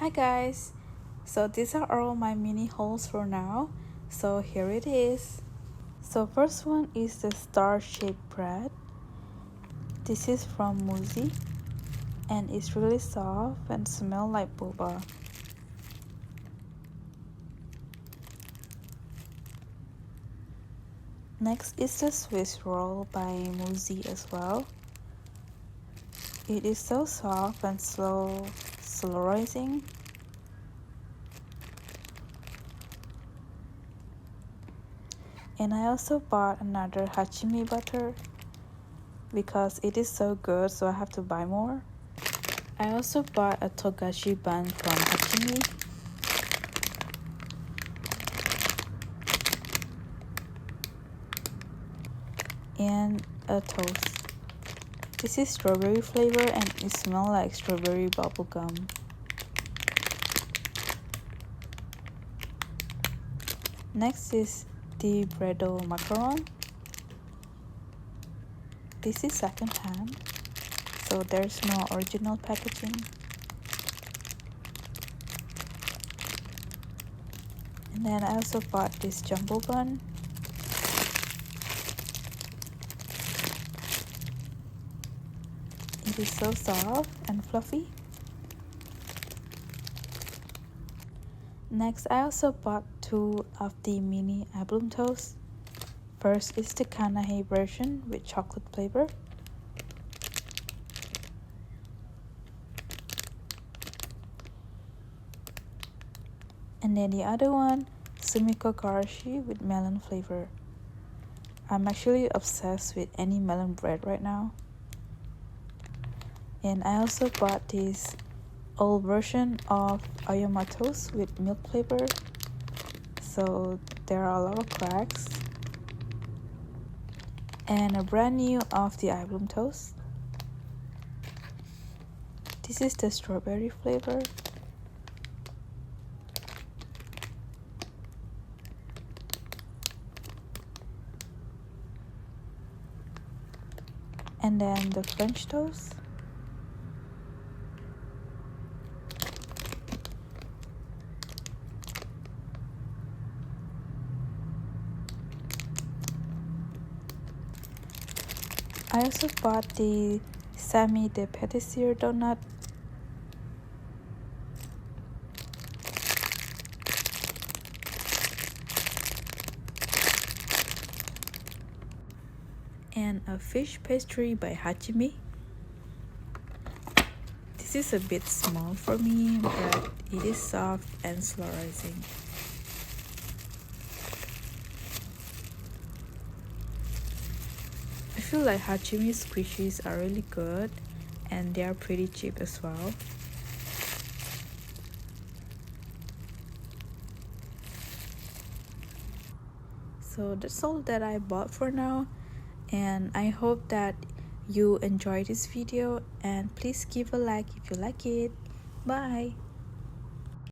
Hi guys, so these are all my mini hauls for now, so here it is. So first one is the star-shaped bread. This is from Moozy and it's really soft and smell like boba. Next is the Swiss roll by moozy as well. It is so soft and slow rising. And I also bought another hachimi butter because it is so good, so I have to buy more. I also bought a togashi bun from hachimi. And a toast. This is strawberry flavor and it smells like strawberry bubblegum. Next is the bredel macaron. This is second hand, so there's no original packaging. And then I also bought this jumbo bun. It is so soft and fluffy. Next, I also bought 2 of the mini ibloom toast. First is the kanahe version with chocolate flavor. And then the other one, sumiko garashi with melon flavor. I'm actually obsessed with any melon bread right now. And I also bought this old version of Oyama toast with milk flavor. So there are a lot of cracks. And a brand new of the ibloom toast. This is the strawberry flavor. And then the French toast. I also bought the Sammy de Patissier donut. And a fish pastry by Hachimi. This is a bit small for me, but it is soft and slow rising. I feel like hachimi squishies are really good and they are pretty cheap as well. So that's all that I bought for now, and I hope that you enjoyed this video, and please give a like if you like it. Bye.